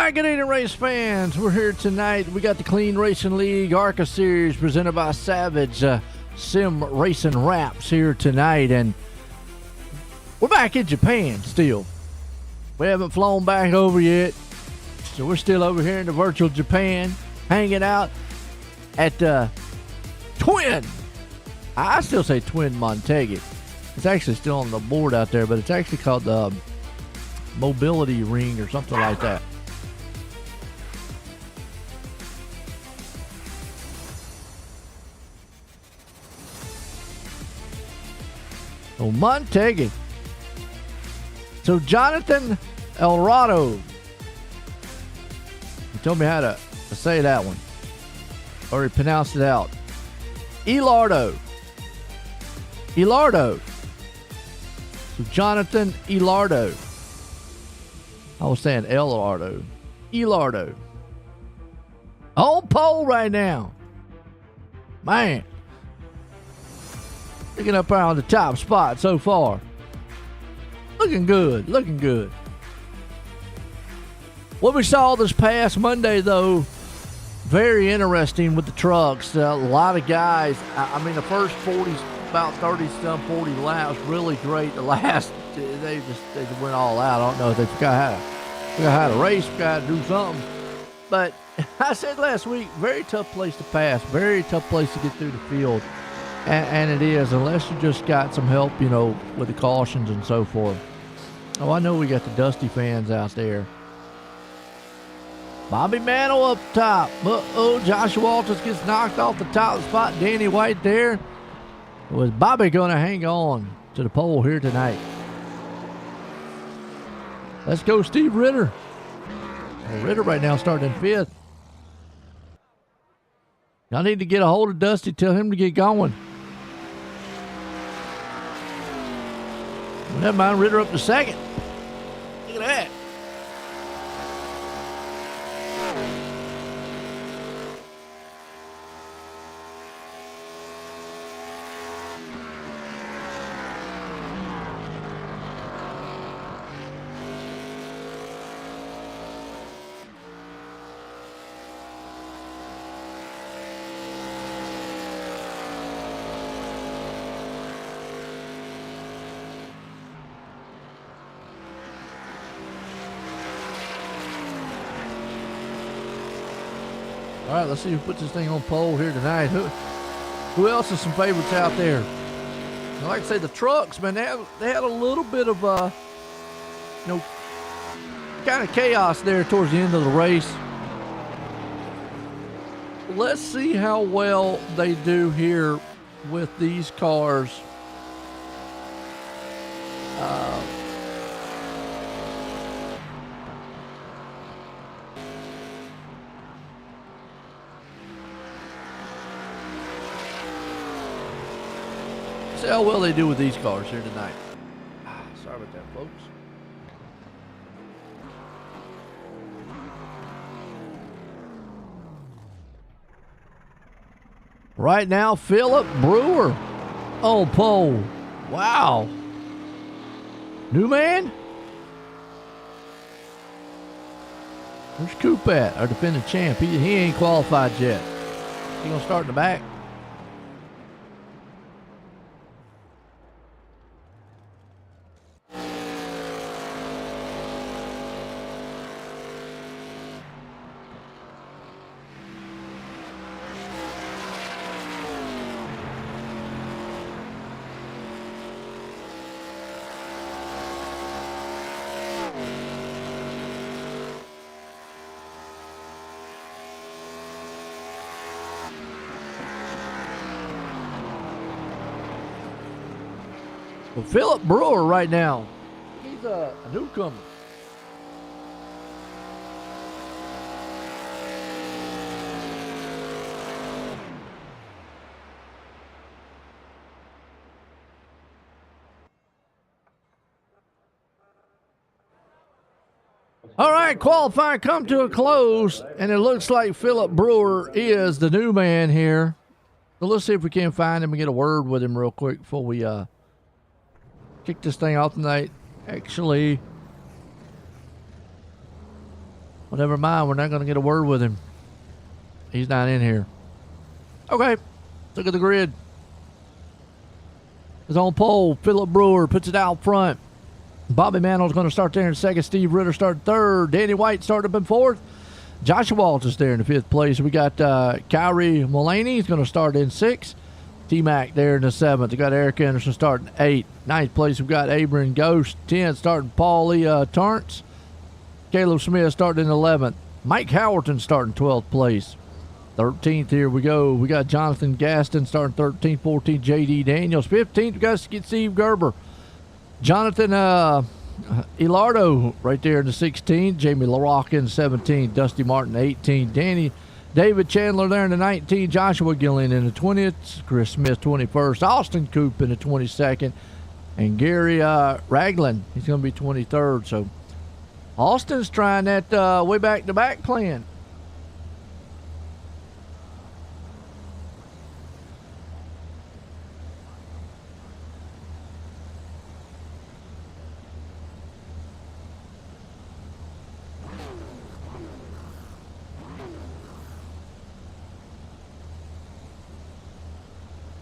right, good evening, race fans. We're here tonight. We got the Clean Racing League ARCA Series presented by Savage Sim Racing Wraps here tonight, and we're back in Japan still. We haven't flown back over yet, so we're still over here in the virtual Japan, hanging out at Twin. I still say Twin Motegi. It's actually still on the board out there, but it's actually called the Mobility Ring or something like that. Oh, Motegi. So Jonathan Elrado. He told me how to say that one. Or he pronounced it out. Elardo. So Jonathan Elardo. I was saying Elardo. Elardo. On pole right now. Man. Picking up around the top spot so far. Looking good. What we saw this past Monday, though, very interesting with the trucks. A lot of guys, I mean, the first 40, about 30-some, 40 laps, really great. The last, they went all out. I don't know if they forgot how to race, forgot how to do something. But I said last week, very tough place to pass, very tough place to get through the field. And it is, unless you just got some help, you know, with the cautions and so forth. Oh, I know we got the Dusty fans out there. Bobby Mantle up top. Uh-oh, Joshua Walters gets knocked off the top spot. Danny White there. Was Bobby going to hang on to the pole here tonight? Let's go, Steve Ritter. Well, Ritter right now starting in 5th. Y'all need to get a hold of Dusty, tell him to get going. Well, never mind, Ritter up to 2nd. Look at that. All right, let's see who puts this thing on pole here tonight. Who else is some favorites out there? Like I say, the trucks, man, they had a little bit of, kind of chaos there towards the end of the race. Let's see how well they do here with these cars. See how well they do with these cars here tonight. Sorry about that, folks. Right now, Philip Brewer on pole. Wow. New man? Where's Coop at? Our defending champ. He ain't qualified yet. He gonna start in the back? Well, Philip Brewer right now, he's a newcomer. All right, qualifying come to a close, and it looks like Philip Brewer is the new man here. So let's see if we can find him and get a word with him real quick before we kick this thing off tonight. Actually, Well, never mind. We're not going to get a word with him. He's not in here. Okay. Look at the grid. It's on pole. Philip Brewer puts it out front. Bobby Mantle's going to start there in second. Steve Ritter starting third. Danny White started up in fourth. Joshua Walters there in the fifth place. We got Kyrie Mulaney. He's going to start in sixth. T-Mac there in the seventh. We got Eric Anderson starting eighth. Ninth place, we've got Abram Ghost. 10th, starting Paulie Torrance. Caleb Smith starting in 11th. Mike Howerton starting 12th place. 13th, here we go. We got Jonathan Gaston starting 13th. 14th, J.D. Daniels. 15th, we got Steve Gerber. Jonathan Ilardo right there in the 16th. Jamie LaRocca in the 17th. Dusty Martin, 18th. David Chandler there in the 19th. Joshua Gillian in the 20th. Chris Smith, 21st. Austin Coop in the 22nd. And Gary Ragland, he's going to be 23rd. So Austin's trying that way back-to-back plan.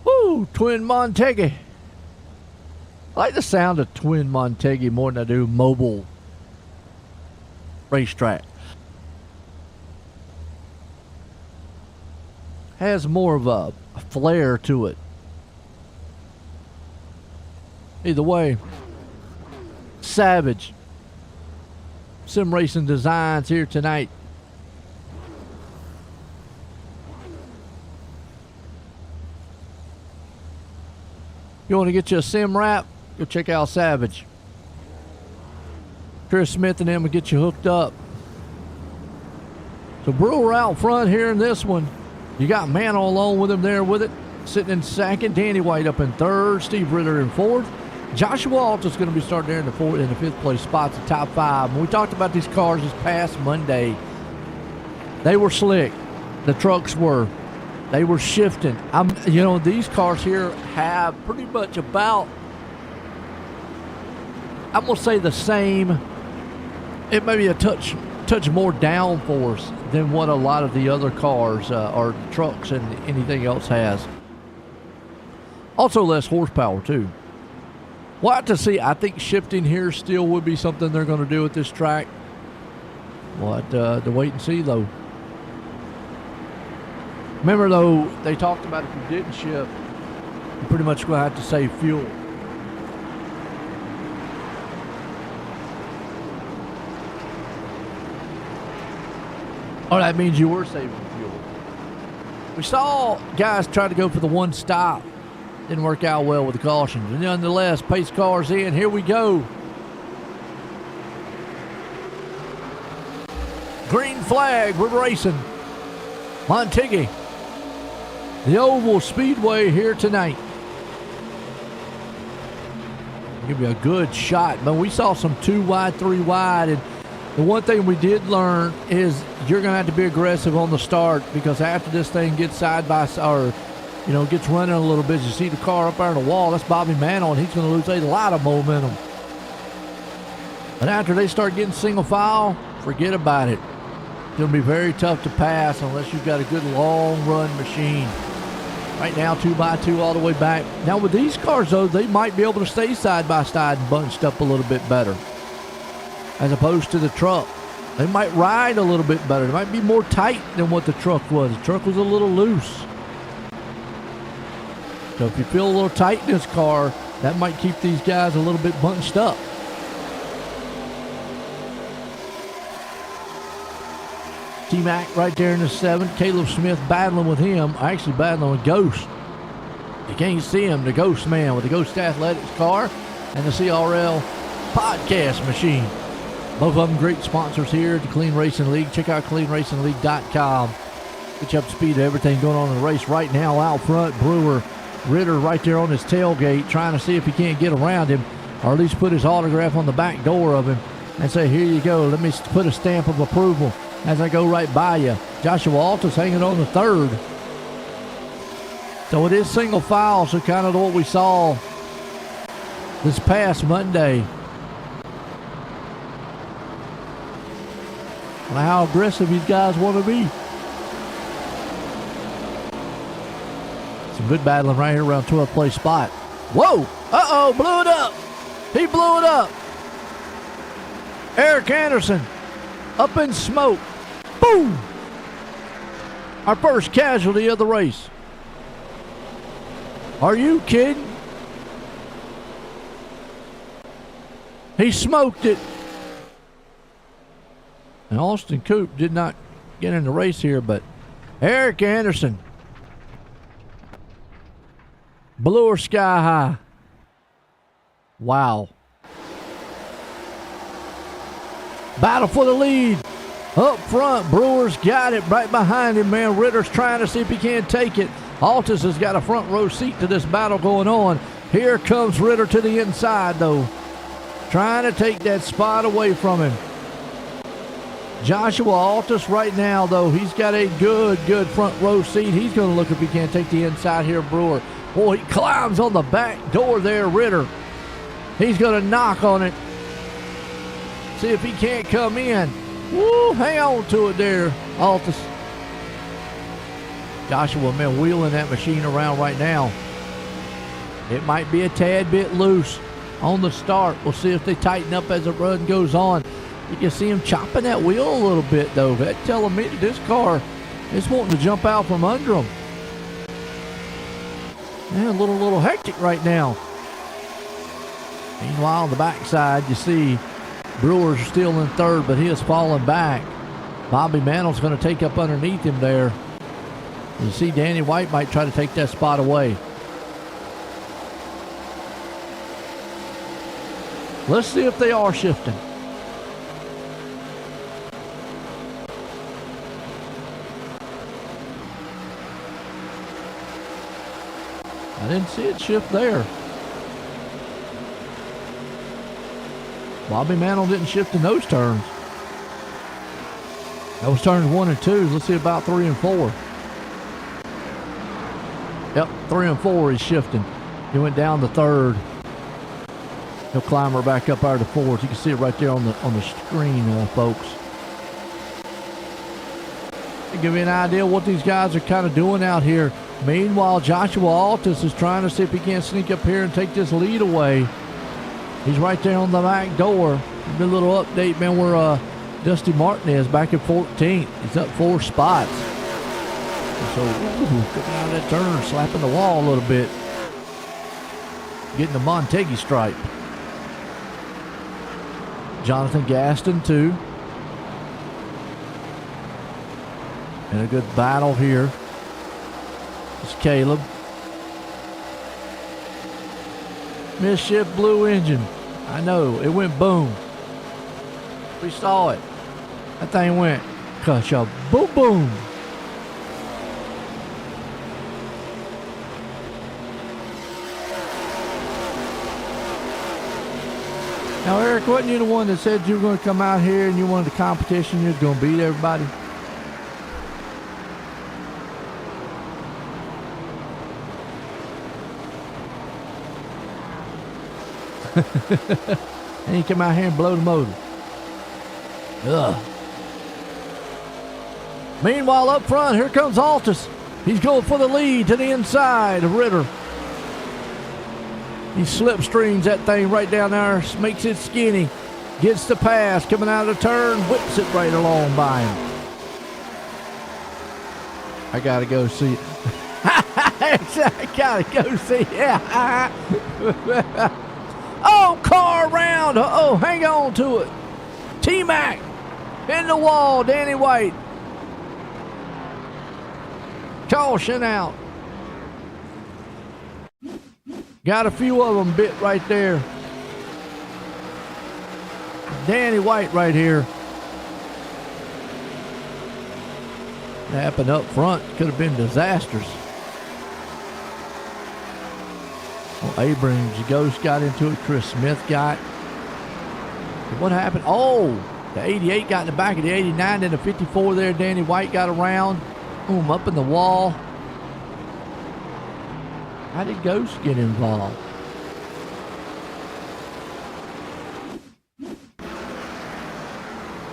Woo, Twin Motegi. I like the sound of Twin Motegi more than I do Mobile Racetrack. Has more of a flair to it. Either way, Savage Sim Racing Designs here tonight. You want to get you a sim wrap? Go check out Savage. Chris Smith and them will get you hooked up. So Brewer out front here in this one. You got Mantle along with him there with it. Sitting in second. Danny White up in third. Steve Ritter in fourth. Joshua Walters going to be starting there in the fifth place spots, the top five. When we talked about these cars this past Monday, they were slick. The trucks were. They were shifting. These cars here have pretty much about, I'm going to say the same. It may be a touch more downforce than what a lot of the other cars or trucks and anything else has. Also less horsepower too. We'll have to see. I think shifting here still would be something they're going to do at this track. We'll have to wait and see though. Remember though, they talked about if you didn't shift, you're pretty much going to have to save fuel. Oh, that means you were saving fuel. We saw guys try to go for the one stop. Didn't work out well with the cautions. And nonetheless, pace cars in. Here we go. Green flag. We're racing. Motegi. The Oval Speedway here tonight. Give you a good shot. But we saw some 2 wide, 3 wide. And the one thing we did learn is you're going to have to be aggressive on the start, because after this thing gets side by side, or gets running a little bit, you see the car up there on the wall, that's Bobby Mantle, and he's going to lose a lot of momentum. But after they start getting single file, forget about it. It's going to be very tough to pass unless you've got a good long run machine. Right now, 2x2 all the way back. Now with these cars though, they might be able to stay side by side and bunched up a little bit better, as opposed to the truck. They might ride a little bit better. They might be more tight than what the truck was. The truck was a little loose. So if you feel a little tight in this car, that might keep these guys a little bit bunched up. T-Mac right there in the 7th. Caleb Smith battling with him. Actually battling with Ghost. You can't see him, the Ghost man with the Ghost Athletics car and the CRL podcast machine. Both of them great sponsors here at the Clean Racing League. Check out cleanracingleague.com. Get you up to speed of everything going on in the race right now. Out front, Brewer, Ritter right there on his tailgate, trying to see if he can't get around him, or at least put his autograph on the back door of him and say, here you go, let me put a stamp of approval as I go right by you. Joshua Walters hanging on the 3rd. So it is single file, so kind of what we saw this past Monday. How aggressive these guys want to be. Some good battling right here around 12th place spot. Whoa! Uh-oh, blew it up. He blew it up. Eric Anderson up in smoke. Boom! Our first casualty of the race. Are you kidding? He smoked it. And Austin Coop did not get in the race here, but Eric Anderson blew her sky high. Wow. Battle for the lead. Up front, Brewer's got it right behind him, man. Ritter's trying to see if he can't take it. Altus has got a front row seat to this battle going on. Here comes Ritter to the inside, though. Trying to take that spot away from him. Joshua Altus right now, though, he's got a good front row seat. He's going to look if he can't take the inside here, Brewer. Boy, he climbs on the back door there, Ritter. He's going to knock on it. See if he can't come in. Woo, hang on to it there, Altus. Joshua, man, wheeling that machine around right now. It might be a tad bit loose on the start. We'll see if they tighten up as the run goes on. You can see him chopping that wheel a little bit, though. That's telling me that this car is wanting to jump out from under him. Yeah, a little hectic right now. Meanwhile, on the backside, you see Brewer's still in third, but he is falling back. Bobby Mantle's going to take up underneath him there. You see Danny White might try to take that spot away. Let's see if they are shifting. I didn't see it shift there. Bobby Mantle didn't shift in those turns. That was turns 1 and 2. Let's see about 3 and 4. Yep, 3 and 4 is shifting. He went down to third. He'll climb her back up out of the fourth. You can see it right there on the screen, folks. To give you an idea what these guys are kind of doing out here. Meanwhile, Joshua Altus is trying to see if he can't sneak up here and take this lead away. He's right there on the back door. A little update, man, where Dusty Martin is back at 14th. He's up 4 spots. So, coming out of that turn, slapping the wall a little bit. Getting the Motegi stripe. Jonathan Gaston, too. And a good battle here. It's Caleb. Mischief blue engine. I know, it went boom. We saw it. That thing went ka-cha boom boom. Now, Eric, wasn't you the one that said you were going to come out here and you wanted the competition, you was going to beat everybody? And you come out here and blow the motor. Ugh. Meanwhile, up front, here comes Altus. He's going for the lead to the inside of Ritter. He slipstreams that thing right down there, makes it skinny, gets the pass, coming out of the turn, whips it right along by him. I gotta go see it. I gotta go see it. Yeah. Oh, car around. Oh, hang on to it. T-Mac in the wall, Danny White. Caution out. Got a few of them bit right there. Danny White right here. That happened up front. Could have been disastrous. Well, Abrams, the Ghost got into it. Chris Smith got. What happened? Oh, the 88 got in the back of the 89. Then the 54 there, Danny White got around. Boom, up in the wall. How did Ghost get involved?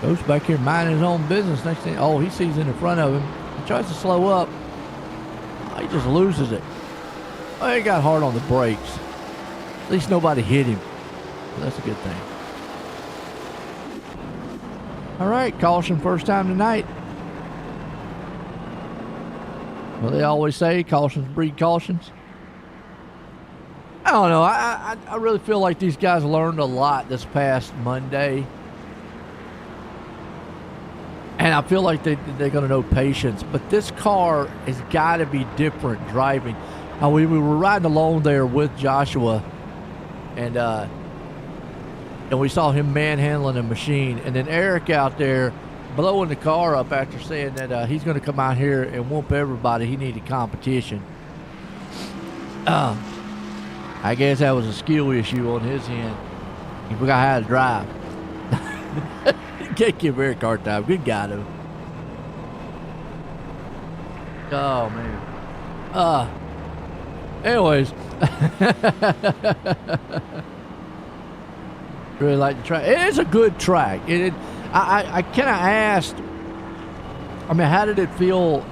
Goes back here minding his own business. Next thing, oh, he sees it in front of him. He tries to slow up. Oh, he just loses it. Oh, he got hard on the brakes. At least nobody hit him. So that's a good thing. All right, caution first time tonight. Well, they always say cautions breed cautions. I don't know. I really feel like these guys learned a lot this past Monday. And I feel like they're going to know patience. But this car has got to be different driving. We were riding along there with Joshua, and we saw him manhandling a machine. And then Eric out there blowing the car up after saying that he's going to come out here and whoop everybody. He needed competition. I guess that was a skill issue on his end. He forgot how to drive. Can't give Eric a hard time. Good guy, though. Oh, man. Anyways. Really like the track. It is a good track. I kind of asked, I mean, how did it feel?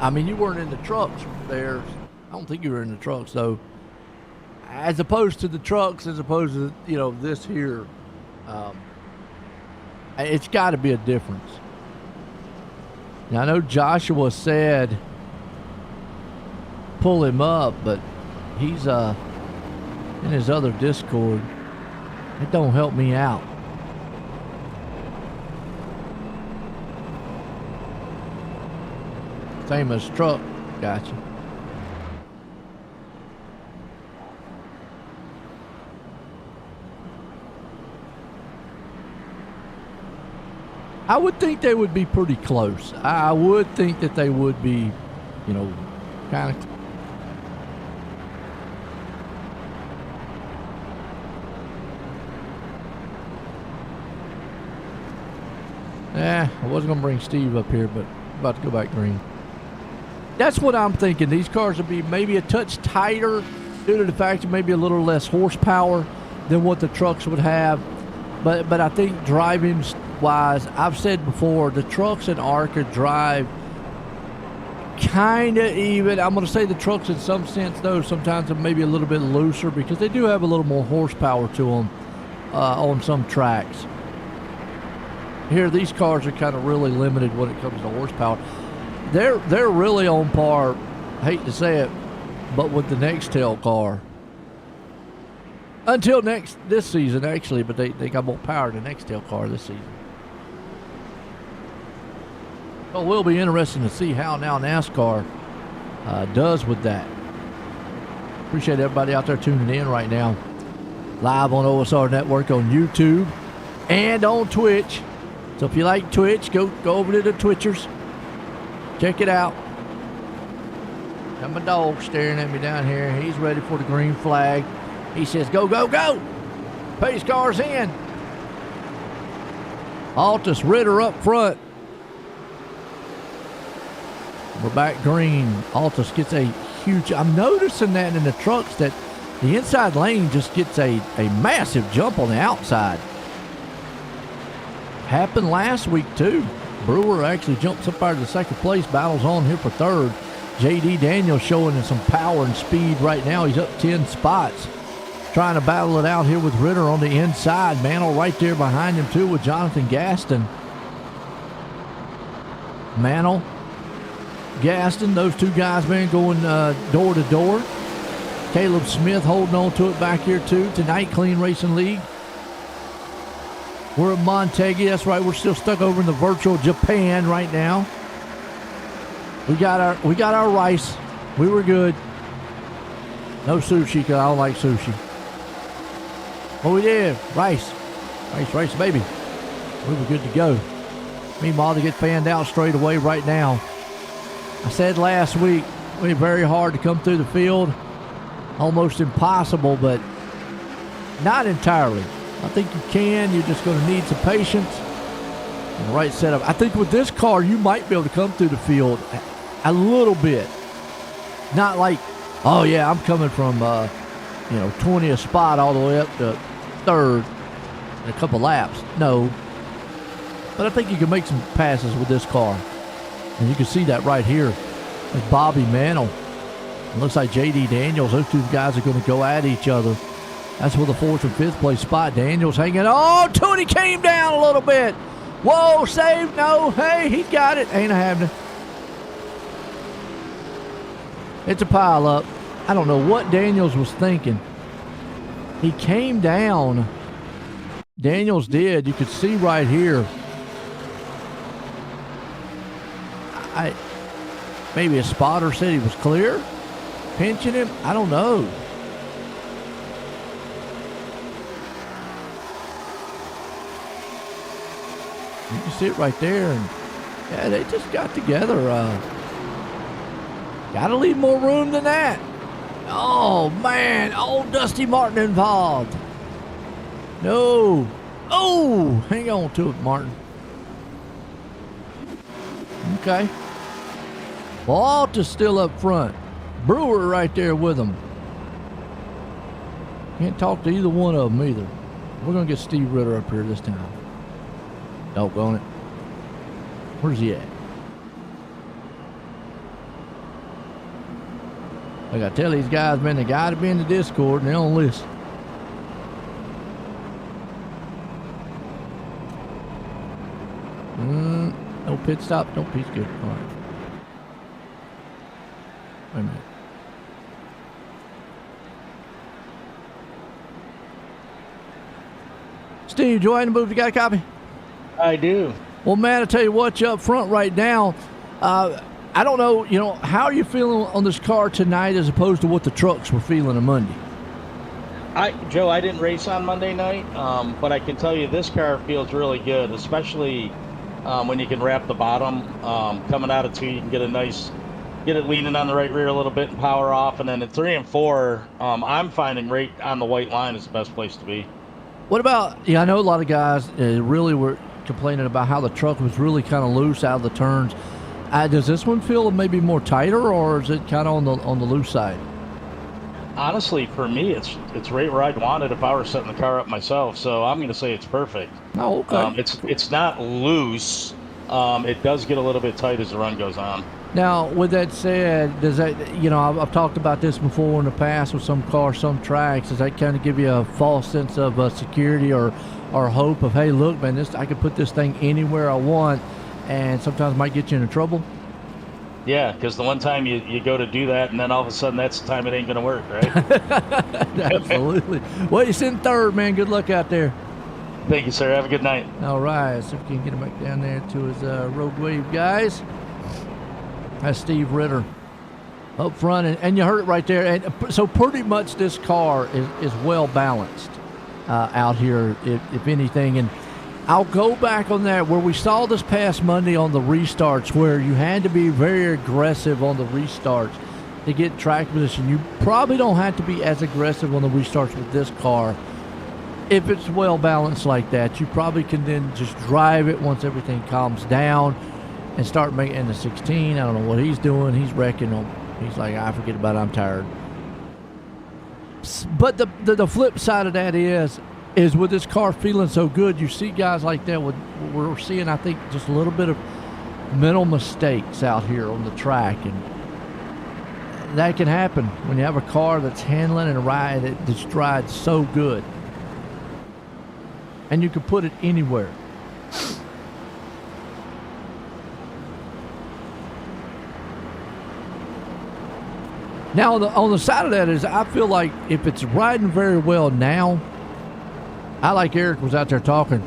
I mean, you weren't in the trucks there. I don't think you were in the trucks, though. As opposed to the trucks, as opposed to, you know, this here. It's got to be a difference. Now, I know Joshua said pull him up, but he's in his other Discord. It don't help me out. Famous truck. Gotcha. I would think they would be pretty close. I would think that they would be, you know, kind of. I wasn't going to bring Steve up here, but I'm about to go back green. That's what I'm thinking. These cars would be maybe a touch tighter due to the fact that maybe a little less horsepower than what the trucks would have. But I think driving wise, I've said before, the trucks in ARCA drive kind of even. I'm going to say the trucks in some sense, though, sometimes are maybe a little bit looser because they do have a little more horsepower to them on some tracks. Here, these cars are kind of really limited when it comes to horsepower. They're really on par, hate to say it, but with the Nextel car. Until this season, actually, but they got more power than the Nextel car this season. So it will be interesting to see how now NASCAR does with that. Appreciate everybody out there tuning in right now. Live on OSR Network on YouTube and on Twitch. So if you like Twitch, go over to the Twitchers. Check it out. Got my dog staring at me down here. He's ready for the green flag. He says, go, go, go. Pace car's in. Altus Ritter up front. We're back green. Altus gets a huge... I'm noticing that in the trucks that the inside lane just gets a massive jump on the outside. Happened last week, too. Brewer actually jumps up out of the second place. Battles on here for third. J.D. Daniels showing some power and speed right now. He's up 10 spots. Trying to battle it out here with Ritter on the inside. Mantle right there behind him, too, with Jonathan Gaston. Mantle, Gaston, those two guys, man, going door to door. Caleb Smith holding on to it back here, too. Tonight, Clean Racing League. We're at Motegi. That's right. We're still stuck over in the virtual Japan right now. We got our rice. We were good. No sushi because I don't like sushi. But we did. Rice, baby. We were good to go. Meanwhile, to get fanned out straight away right now. I said last week, it's very hard to come through the field. Almost impossible, but not entirely. I think you can. You're just going to need some patience and the right setup. I think with this car, you might be able to come through the field a little bit. Not like, oh, yeah, I'm coming from, 20th spot all the way up to third in a couple laps. No. But I think you can make some passes with this car. And you can see that right here with Bobby Mantle. It looks like J.D. Daniels. Those two guys are going to go at each other. That's for the 4th and 5th place spot. Daniels hanging on to it. He came down a little bit. Whoa, save. No. Hey, he got it. Ain't happening. It's a pile up. I don't know what Daniels was thinking. He came down. Daniels did. You could see right here. Maybe a spotter said he was clear. Pinching him. I don't know. You can see it right there. And yeah, they just got together. Got to leave more room than that. Oh, man. Old Dusty Martin involved. No. Oh, hang on to it, Martin. Okay. Walt is still up front. Brewer right there with him. Can't talk to either one of them either. We're going to get Steve Ritter up here this time. Doggone it. Where's he at? I got to tell these guys, man, they got to be in the Discord and they don't listen. No pit stop. No pit's good. All right. Wait a minute. Steve, join the move. You got a copy? I do. Well, man, I tell you what, you're up front right now. I don't know, how are you feeling on this car tonight as opposed to what the trucks were feeling on Monday? Joe, I didn't race on Monday night, but I can tell you this car feels really good, especially when you can wrap the bottom. Coming out of 2, you can get it leaning on the right rear a little bit and power off. And then at 3 and 4, I'm finding right on the white line is the best place to be. What about, I know a lot of guys really were complaining about how the truck was really kind of loose out of the turns. Does this one feel maybe more tighter, or is it kind of on the loose side? Honestly, for me, it's right where I'd want it if I were setting the car up myself. So I'm going to say it's perfect. Oh, okay. It's not loose. It does get a little bit tight as the run goes on. Now, with that said, does that, I've talked about this before in the past with some cars, some tracks. Does that kind of give you a false sense of security or hope of, hey, look, man, I can put this thing anywhere I want, and sometimes might get you into trouble? Yeah, because the one time you go to do that, and then all of a sudden that's the time it ain't going to work, right? Absolutely. Well, you're sitting third, man. Good luck out there. Thank you, sir. Have a good night. All right. So if we can get him back down there to his road wave, guys. That's Steve Ritter up front. And you heard it right there. And so pretty much this car is well balanced out here, if anything. And I'll go back on that where we saw this past Monday on the restarts where you had to be very aggressive on the restarts to get track position. You probably don't have to be as aggressive on the restarts with this car. If it's well balanced like that, you probably can then just drive it once everything calms down and start making the 16. I don't know what he's doing. He's wrecking them. He's like, I forget about it. I'm tired. But the flip side of that is with this car feeling so good, you see guys like that. We're seeing, I think, just a little bit of mental mistakes out here on the track. And that can happen when you have a car that's handling and that's rides so good. And you can put it anywhere. Now, on the side of that is I feel like if it's riding very well now, I like Eric was out there talking,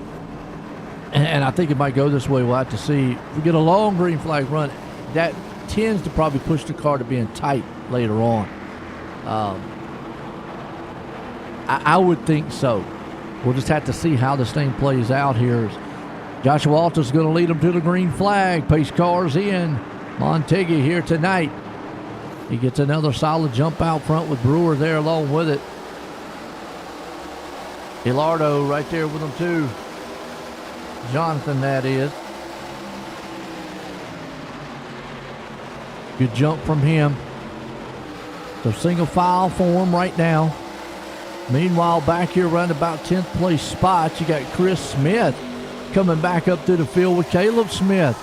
and I think it might go this way. We'll have to see. If we get a long green flag run, that tends to probably push the car to being tight later on. I would think so. We'll just have to see how this thing plays out here. Joshua Walters is going to lead them to the green flag. Pace cars in. Motegi here tonight. He gets another solid jump out front with Brewer there along with it. Hilardo right there with him too. Jonathan, that is. Good jump from him. So single file for him right now. Meanwhile, back here around about 10th place spots, you got Chris Smith coming back up to the field with Caleb Smith.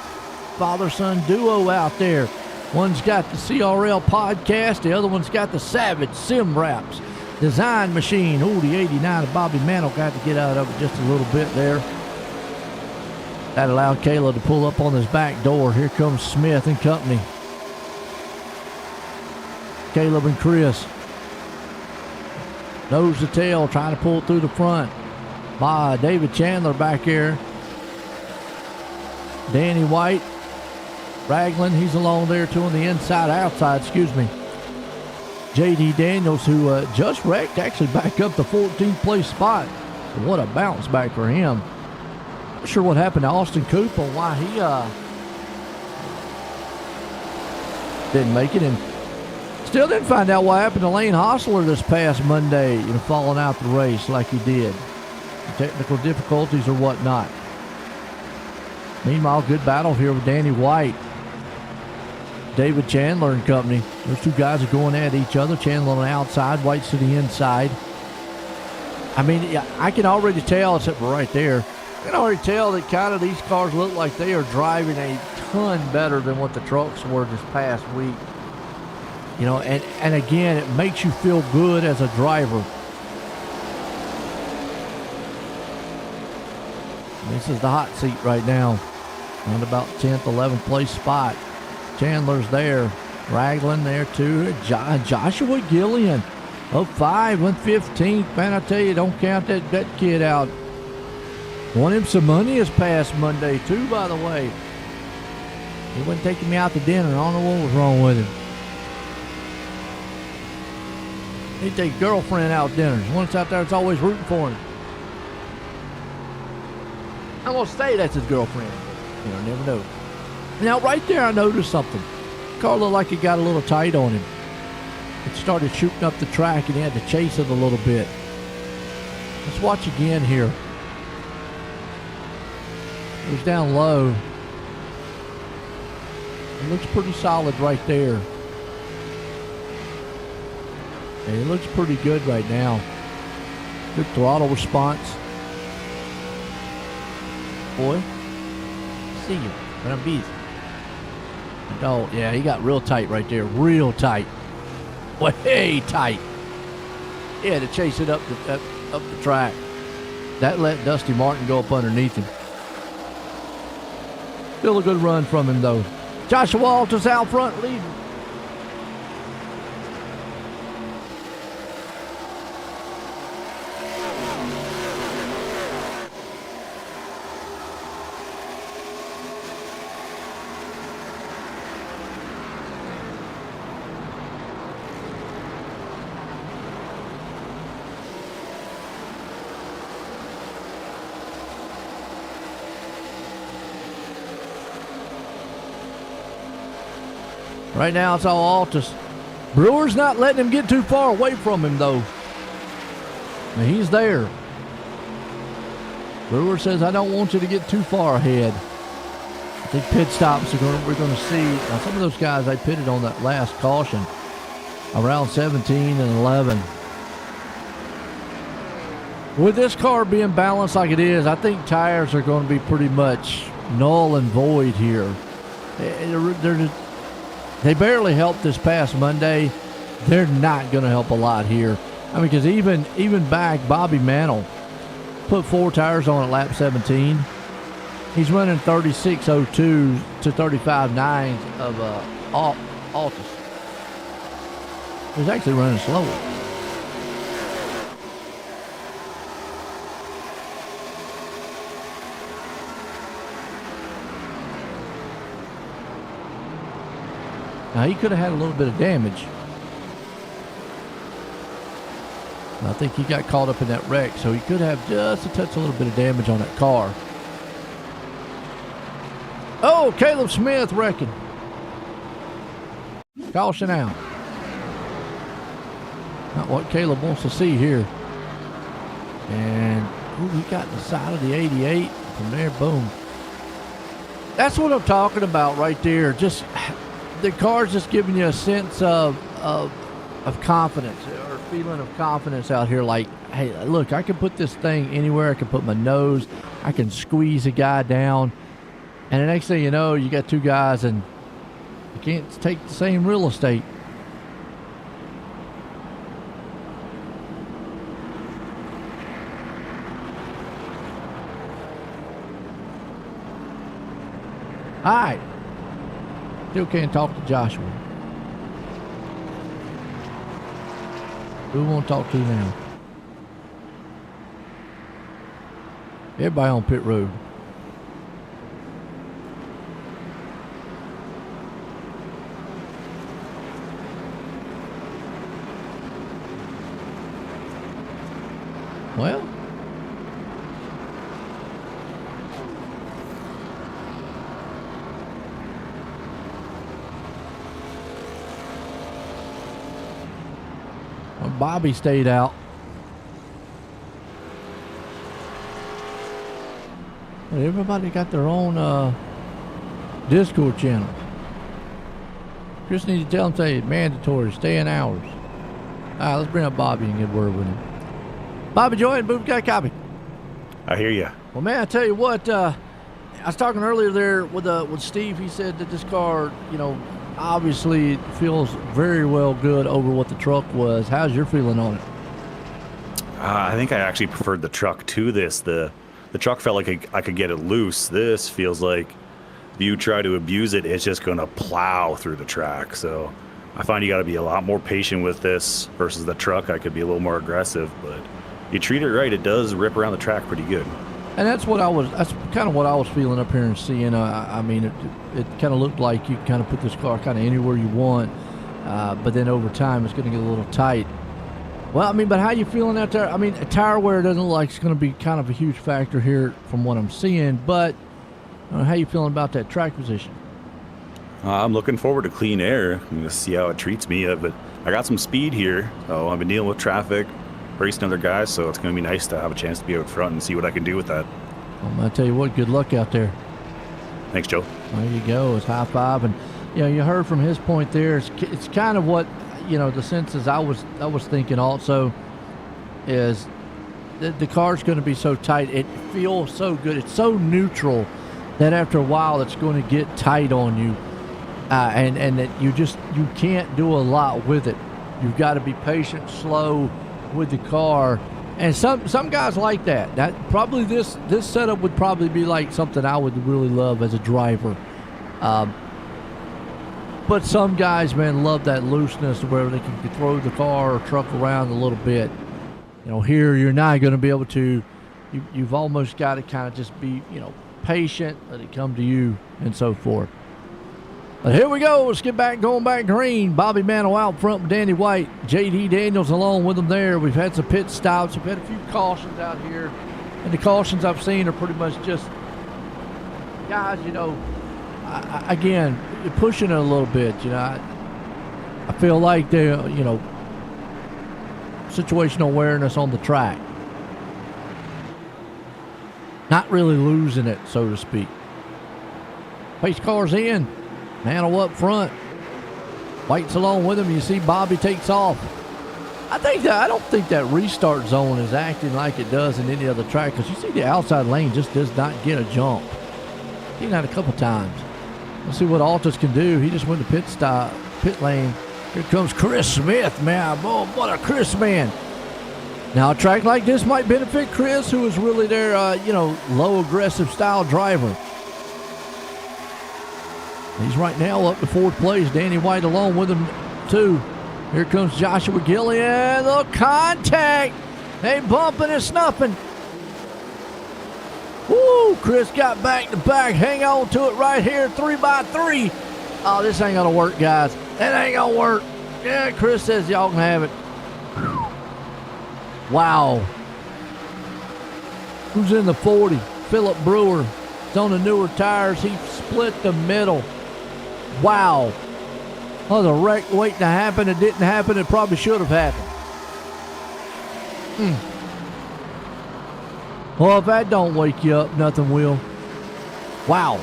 Father-son duo out there. One's got the CRL podcast. The other one's got the Savage Sim Wraps design machine. Oh, the 89 of Bobby Mantle got to get out of it just a little bit there. That allowed Caleb to pull up on his back door. Here comes Smith and company. Caleb and Chris. Nose to tail, trying to pull through the front. David Chandler back here. Danny White. Ragland, he's along there too on the outside, excuse me. J.D. Daniels, who just wrecked, actually back up the 14th place spot. So what a bounce back for him. Not sure what happened to Austin Cooper, why he didn't make it. And still didn't find out what happened to Lane Hostler this past Monday, falling out the race like he did. Technical difficulties or whatnot. Meanwhile, good battle here with Danny White. David Chandler and company. Those two guys are going at each other. Chandler on the outside, White's to the inside. I mean, I can already tell, except for right there, I can already tell that kind of these cars look like they are driving a ton better than what the trucks were this past week. And again, it makes you feel good as a driver. This is the hot seat right now. On about 10th, 11th place spot. Chandler's there. Ragland there too. Joshua Gillian up 5, went 15th. Man, I tell you, don't count that kid out. Won him some money this past Monday too, by the way. He wasn't taking me out to dinner. I don't know what was wrong with him. He'd take girlfriend out to dinner. One that's out there that's always rooting for him. I'm going to say that's his girlfriend. Never know. Now, right there, I noticed something. Car looked like it got a little tight on him. It started shooting up the track, and he had to chase it a little bit. Let's watch again here. It was down low. It looks pretty solid right there. And it looks pretty good right now. Good throttle response. Boy, see you, but I'm busy. Oh, yeah, he got real tight right there. Real tight. Way tight. He had to chase it up the track. That let Dusty Martin go up underneath him. Still a good run from him, though. Joshua Walters out front leading. Right now, it's all Altus. Brewer's not letting him get too far away from him, though. And he's there. Brewer says, I don't want you to get too far ahead. I think pit stops we're going to see. Now, some of those guys, they pitted on that last caution around 17 and 11. With this car being balanced like it is, I think tires are going to be pretty much null and void here. They barely helped this past Monday. They're not going to help a lot here. I mean, because even back, Bobby Mantle put 4 tires on at lap 17. He's running 36.02 to 35.9 of Altus. He's actually running slower. Now, he could have had a little bit of damage. I think he got caught up in that wreck, so he could have just a little bit of damage on that car. Oh, Caleb Smith wrecking. Caution out. Not what Caleb wants to see here. And he got in the side of the 88. From there, boom. That's what I'm talking about right there. Just the car's just giving you a sense of of confidence or feeling of confidence out here. Like, hey, look, I can put this thing anywhere. I can put my nose. I can squeeze a guy down. And the next thing you know, you got two guys and you can't take the same real estate. All right. Still can't talk to Joshua. Who won't talk to now? Everybody on pit road. Well, Bobby stayed out. Well, everybody got their own Discord channel. Just need to tell them, say, mandatory, stay in hours. All right, let's bring up Bobby and get a word with him. Bobby Joy and Boom Got Copy. I hear you. Well, man, I tell you what, I was talking earlier there with Steve. He said that this car, obviously feels very well good over what the truck was. How's your feeling on it? I think I actually preferred the truck to this. The truck felt like I could get it loose. This feels like if you try to abuse it, it's just going to plow through the track. So I find you got to be a lot more patient with this versus the truck. I could be a little more aggressive, but you treat it right, it does rip around the track pretty good. And that's kind of what I was feeling up here and seeing. I mean, it kind of looked like you kind of put this car kind of anywhere you want, but then over time it's going to get a little tight. Well, I mean, but how you feeling out there? I mean, tire wear doesn't look like it's going to be kind of a huge factor here from what I'm seeing, but how you feeling about that track position? I'm looking forward to clean air. I'm going to see how it treats me, but I got some speed here. So I've been dealing with traffic, racing other guys, so it's going to be nice to have a chance to be out front and see what I can do with that. I'm going to tell you what, good luck out there. Thanks, Joe. There you go. It's high five. And, you heard from his point there. It's kind of what, the senses I was thinking also is that the car's going to be so tight. It feels so good. It's so neutral that after a while it's going to get tight on you. And that you can't do a lot with it. You've got to be patient, slow with the car, and some guys like that. That probably this setup would probably be like something I would really love as a driver. But some guys, man, love that looseness where they can throw the car or truck around a little bit. Here you're not going to be able to. You've almost got to kind of just be, patient, let it come to you, and so forth. But here we go. Let's get going back green. Bobby Mantle out front with Danny White. J.D. Daniels along with him there. We've had some pit stops. We've had a few cautions out here. And the cautions I've seen are pretty much just guys, again, you're pushing it a little bit. I feel like they're, situational awareness on the track. Not really losing it, so to speak. Pace car's in. Mantle up front. White's along with him. You see Bobby takes off. I don't think that restart zone is acting like it does in any other track, because you see the outside lane just does not get a jump. Seen that a couple times. Let's see what Altus can do. He just went to pit lane. Here comes Chris Smith, man. Oh, what a Chris man. Now a track like this might benefit Chris, who is really their low aggressive style driver. He's right now up to fourth place. Danny White along with him, too. Here comes Joshua Gillian. The contact. They bumping and snuffing. Woo! Chris got back to back. Hang on to it right here. 3x3. Oh, this ain't going to work, guys. That ain't going to work. Yeah, Chris says y'all can have it. Wow. Who's in the 40? Philip Brewer. He's on the newer tires. He split the middle. Wow. Oh, the wreck waiting to happen. It didn't happen. It probably should have happened. Well, if that don't wake you up, nothing will. Wow.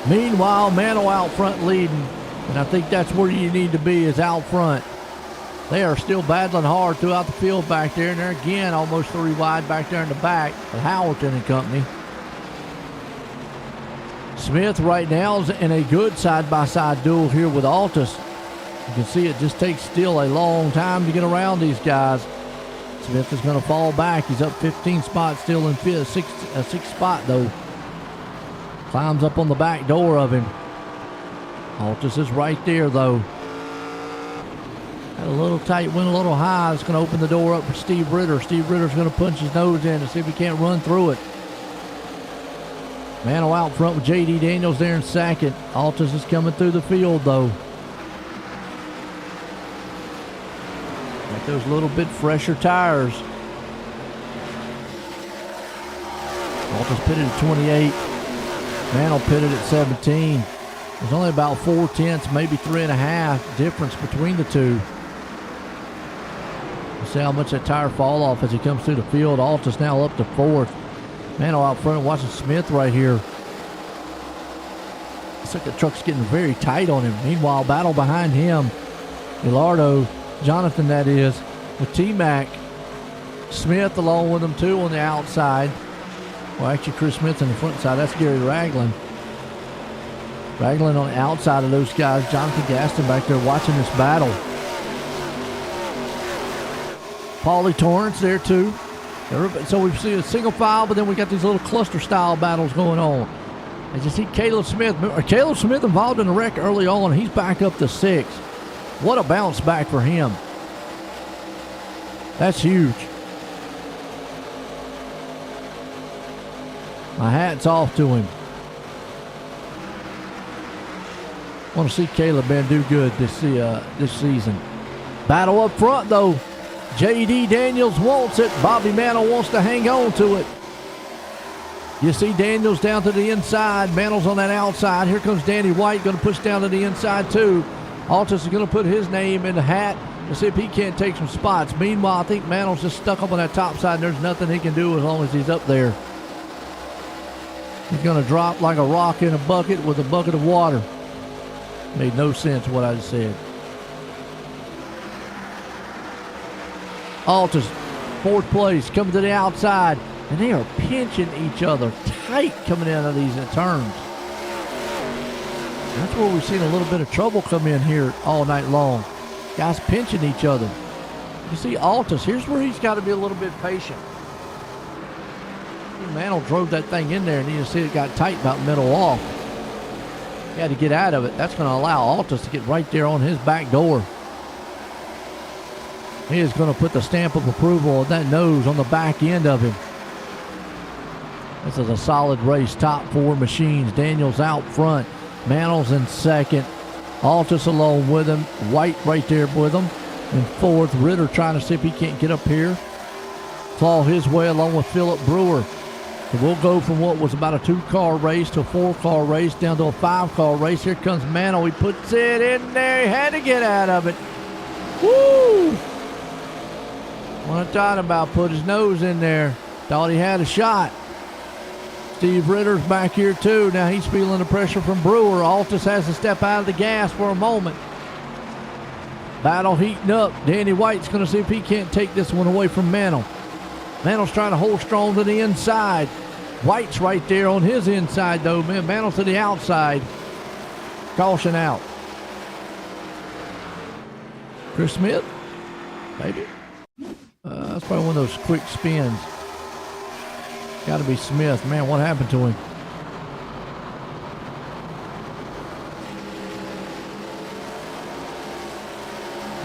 Meanwhile, Mantle out front leading. And I think that's where you need to be, is out front. They are still battling hard throughout the field back there. And they're again almost 3 wide back there in the back of Howerton and company. Smith right now is in a good side-by-side duel here with Altus. You can see it just takes still a long time to get around these guys. Smith is going to fall back. He's up 15 spots, still in fifth, sixth spot though. Climbs up on the back door of him. Altus is right there though. Had a little tight, went a little high. It's going to open the door up for Steve Ritter. Steve Ritter's going to punch his nose in to see if he can't run through it. Mano out front with J.D. Daniels there in second. Altus is coming through the field though. Got those little bit fresher tires. Altus pitted at 28. Mano pitted at 17. There's only about 4/10, maybe 3.5 difference between the two. We'll see how much that tire fall off as he comes through the field. Altus now up to 4th. Mano out front watching Smith right here. Looks like the truck's getting very tight on him. Meanwhile, battle behind him. Bilardo, Jonathan that is, with T-Mac. Smith along with him too on the outside. Well, actually Chris Smith's on the front side. That's Gary Ragland. Ragland on the outside of those guys. Jonathan Gaston back there watching this battle. Paulie Torrance there too. So we see a single file, but then we got these little cluster style battles going on. As you see Caleb Smith involved in the wreck early on. He's back up to 6th. What a bounce back for him. That's huge. My hat's off to him. Want to see Caleb, man, do good this season. Battle up front, though. J.D. Daniels wants it. Bobby Mano wants to hang on to it. You see Daniels down to the inside. Mano's on that outside. Here comes Danny White, going to push down to the inside, too. Altus is going to put his name in the hat to see if he can't take some spots. Meanwhile, I think Mano's just stuck up on that top side, and there's nothing he can do as long as he's up there. He's going to drop like a rock in a bucket with a bucket of water. Made no sense what I just said. Altus, 4th place, coming to the outside, and they are pinching each other tight coming out of these turns. That's where we've seen a little bit of trouble come in here all night long. Guys pinching each other. You see Altus, here's where he's got to be a little bit patient. Mano drove that thing in there, and you see it got tight about middle off. He had to get out of it. That's going to allow Altus to get right there on his back door. He is going to put the stamp of approval on that nose on the back end of him. This is a solid race. Top 4 machines. Daniels out front. Mano's in 2nd. Altus alone with him. White right there with him. In 4th. Ritter trying to see if he can't get up here. Claw his way along with Philip Brewer. So we'll go from what was about a 2-car race to a 4-car race down to a 5-car race. Here comes Mano. He puts it in there. He had to get out of it. Woo! What I'm talking about, put his nose in there. Thought he had a shot. Steve Ritter's back here too. Now he's feeling the pressure from Brewer. Altus has to step out of the gas for a moment. Battle heating up. Danny White's going to see if he can't take this one away from Mano. Mano's trying to hold strong to the inside. White's right there on his inside though, man. Mano's to the outside. Caution out. Chris Smith, maybe. That's probably one of those quick spins. Got to be Smith. Man, what happened to him?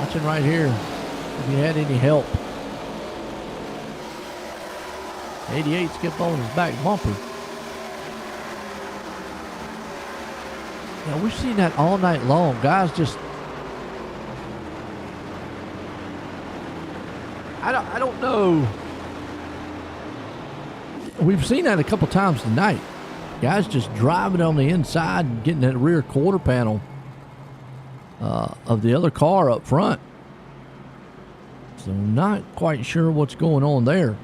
Watching right here. If he had any help. 88 skipped on his back bumper. Yeah, we've seen that all night long. Guys just... I don't know. We've seen that a couple times tonight. Guys just driving on the inside and getting that rear quarter panel of the other car up front. So not quite sure what's going on there.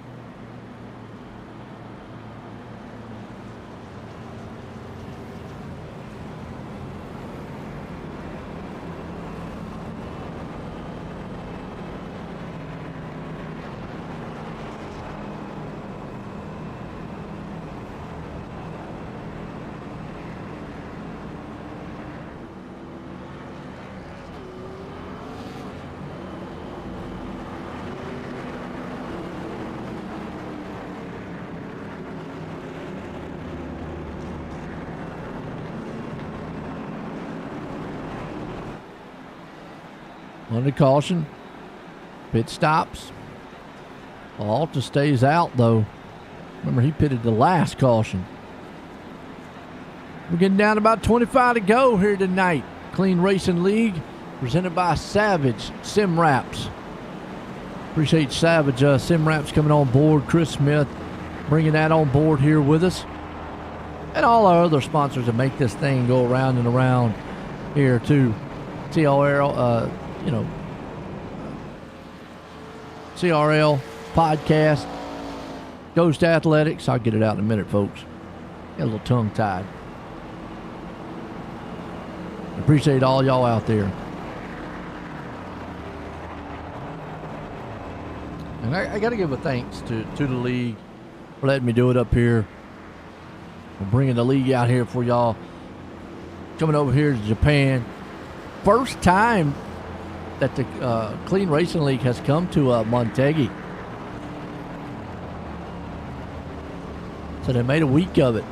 Under caution. Pit stops. Alta stays out, though. Remember, he pitted the last caution. We're getting down to about 25 to go here tonight. Clean Racing League, presented by Savage Sim Wraps. Appreciate Savage Sim Wraps coming on board. Chris Smith bringing that on board here with us. And all our other sponsors that make this thing go around and around here too. CRL, CRL podcast, Ghost Athletics. I'll get it out in a minute, folks. Got a little tongue tied. Appreciate all y'all out there. And I got to give a thanks to the league for letting me do it up here. For bringing the league out here for y'all. Coming over here to Japan. First time that the Clean Racing League has come to Motegi. So they made a week of it.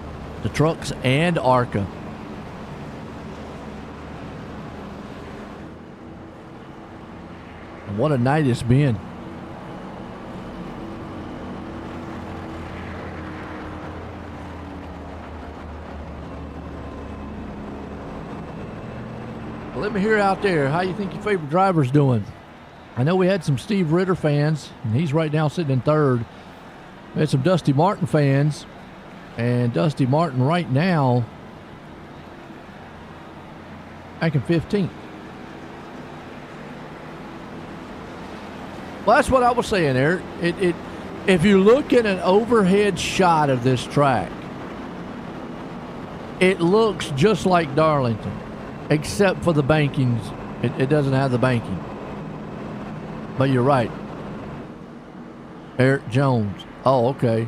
The trucks and ARCA. And what a night it's been. Well, let me hear out there, how you think your favorite driver's doing? I know we had some Steve Ritter fans, and he's right now sitting in third. We had some Dusty Martin fans, and Dusty Martin right now back in 15th. Well, that's what I was saying there. If you look at an overhead shot of this track, it looks just like Darlington, except for the bankings. It doesn't have the banking. But you're right. Eric Jones. Oh, okay.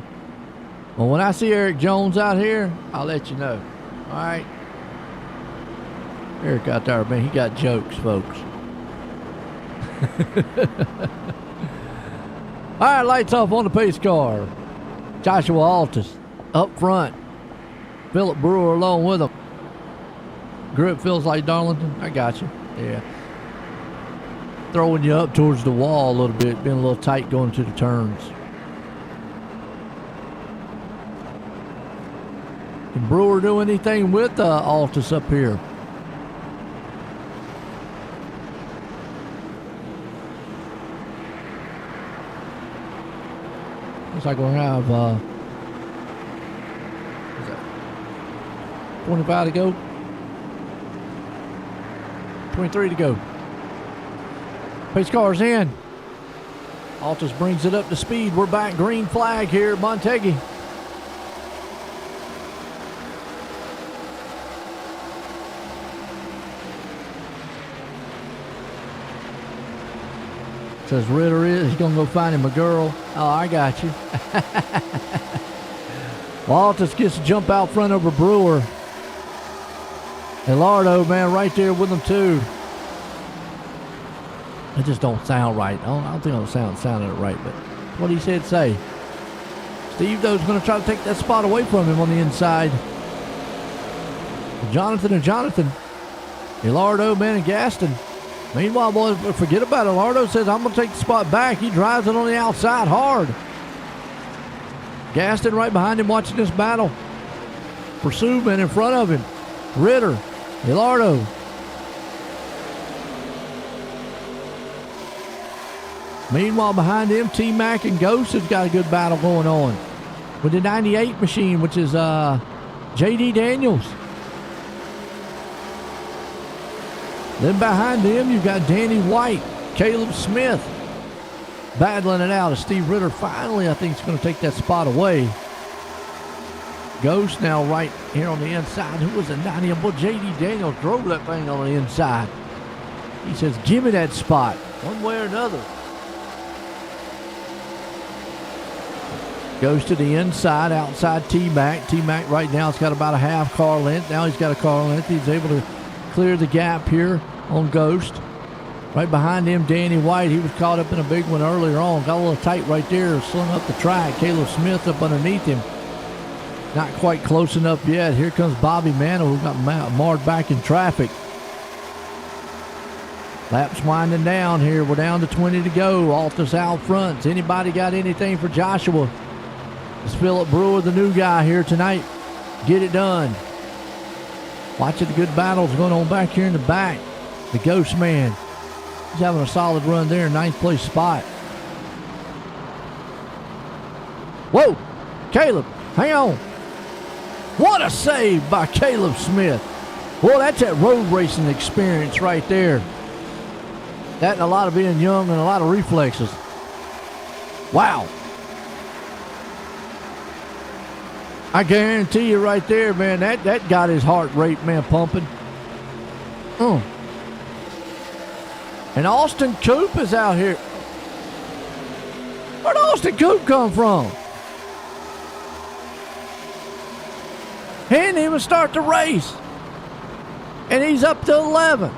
Well, when I see Eric Jones out here, I'll let you know. All right. Eric out there, man, he got jokes, folks. All right, lights off on the pace car. Joshua Altus up front. Philip Brewer along with him. Grip feels like Darlington. I got you. Yeah. Throwing you up towards the wall a little bit. Being a little tight going to the turns. Can Brewer do anything with Altus up here? Looks like we'll have 25 to go. 23 to go. Pace car's in. Altus brings it up to speed. We're back. Green flag here at Motegi. Says Ritter is. He's going to go find him a girl. Oh, I got you. Altus gets to jump out front over Brewer. And Lardo, man, right there with him, too. It just don't sound right. I don't think it sounded right, but what he said say. Steve, though, is going to try to take that spot away from him on the inside. Jonathan and Jonathan. Lardo, man, and Gaston. Meanwhile, boys, forget about it. Lardo says, I'm going to take the spot back. He drives it on the outside hard. Gaston right behind him watching this battle. Pursuit in front of him. Ritter. Lardo. Meanwhile, behind him, T-Mac and Ghost has got a good battle going on. With the 98 machine, which is J.D. Daniels. Then behind him, you've got Danny White, Caleb Smith battling it out as Steve Ritter finally, I think, is going to take that spot away. Ghost now right here on the inside. Who was a 90? Boy, J.D. Daniels drove that thing on the inside. He says, give me that spot, one way or another. Goes to the inside, outside T-Mac. T-Mac right now has got about a half car length. Now he's got a car length. He's able to clear the gap here on Ghost. Right behind him, Danny White. He was caught up in a big one earlier on. Got a little tight right there, slung up the track. Caleb Smith up underneath him. Not quite close enough yet. Here comes Bobby Mantle, who got marred back in traffic. Laps winding down here. We're down to 20 to go. Altus out front. Anybody got anything for Joshua? It's Philip Brewer, the new guy here tonight. Get it done. Watching the good battles going on back here in the back. The Ghost Man. He's having a solid run there, 9th place spot. Whoa, Caleb, hang on. What a save by Caleb Smith. Well, that's that road racing experience right there. That and a lot of being young and a lot of reflexes. Wow. I guarantee you right there, man, that got his heart rate, man, pumping. And Austin Coop is out here. Where'd Austin Coop come from? He didn't even start the race. And he's up to 11.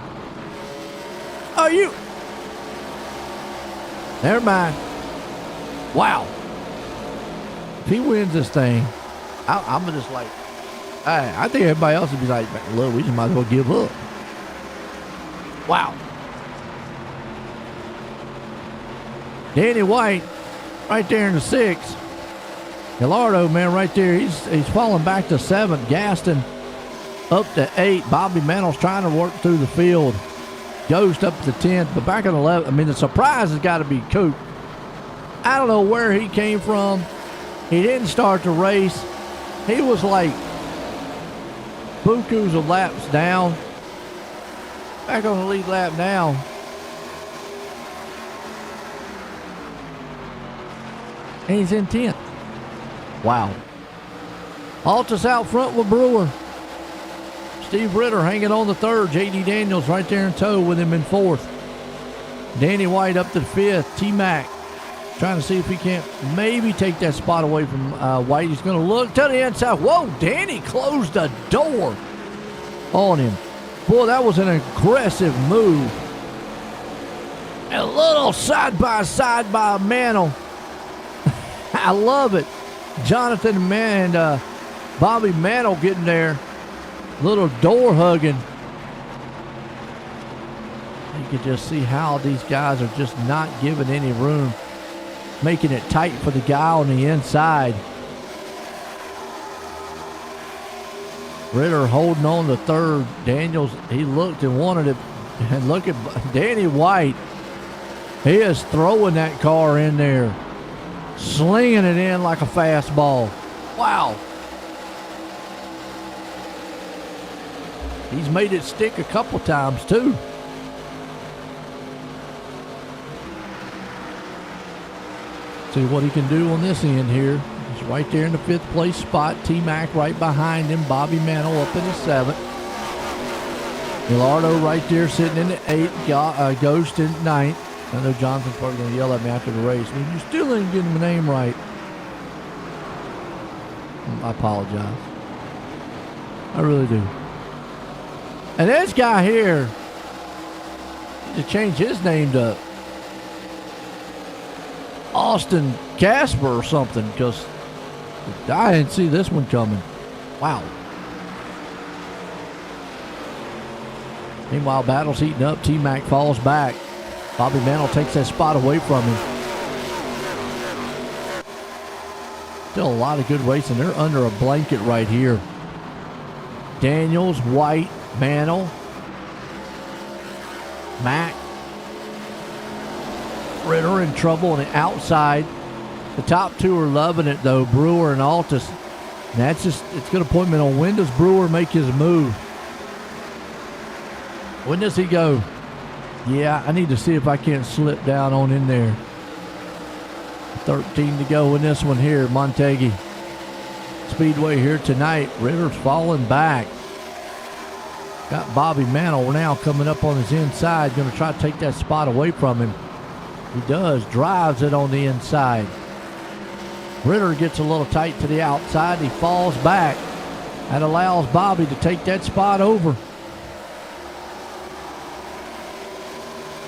Are you? Never mind. Wow. If he wins this thing, I'm just like, I think everybody else would be like, look, we just might as well give up. Wow. Danny White, right there in the 6th. Gallardo, man, right there. He's falling back to 7th. Gaston up to 8. Bobby Mantle's trying to work through the field. Ghost up to 10th, but back at 11th. I mean, the surprise has got to be Coop. I don't know where he came from. He didn't start the race. He was like bukus of laps down. Back on the lead lap now. And he's in 10th. Wow. Altus out front with Brewer. Steve Ritter hanging on the 3rd. J.D. Daniels right there in tow with him in 4th. Danny White up to the 5th. T-Mac trying to see if he can't maybe take that spot away from White. He's going to look to the inside. Whoa, Danny closed the door on him. Boy, that was an aggressive move. A little side-by-side by Mantle. I love it. Jonathan and Bobby Mantle getting there. Little door hugging. You can just see how these guys are just not giving any room. Making it tight for the guy on the inside. Ritter holding on to 3rd. Daniels, he looked and wanted it. And look at Danny White. He is throwing that car in there. Slinging it in like a fastball. Wow. He's made it stick a couple times too. See what he can do on this end here. He's right there in the 5th place spot. T-Mac right behind him. Bobby Mantle up in the 7th. Gallardo right there sitting in the 8th. Ghost in 9th. I know Jonathan's probably going to yell at me after the race. I mean, you still ain't getting the name right. I apologize. I really do. And this guy here, to change his name to Austin Casper or something, because I didn't see this one coming. Wow. Meanwhile, battle's heating up. T-Mac falls back. Bobby Mantle takes that spot away from him. Still a lot of good racing. They're under a blanket right here. Daniels, White, Mantle, Mack. Ritter in trouble on the outside. The top 2 are loving it though, Brewer and Altus. And that's just, it's going to put him on when does Brewer make his move? When does he go? Yeah, I need to see if I can't slip down on in there. 13 to go in this one here, Motegi Speedway here tonight. Ritter's falling back. Got Bobby Mantle now coming up on his inside. Going to try to take that spot away from him. He does. Drives it on the inside. Ritter gets a little tight to the outside. He falls back. That allows Bobby to take that spot over.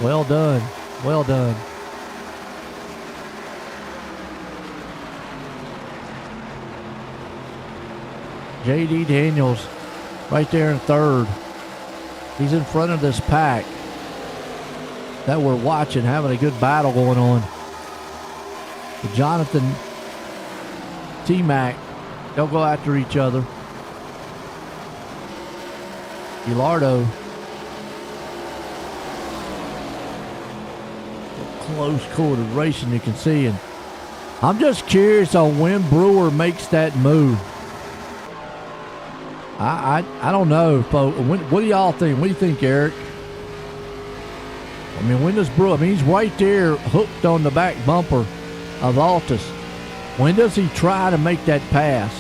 Well done. Well done. J.D. Daniels right there in 3rd. He's in front of this pack. that we're watching, having a good battle going on. But Jonathan, T-Mac, they'll go after each other. Gilardo, close quarter racing, you can see. And I'm just curious on when Brewer makes that move. I don't know, folks. What do y'all think? What do you think, Eric? I mean, when does Brewer? I mean, he's right there, hooked on the back bumper of Altus. When does he try to make that pass?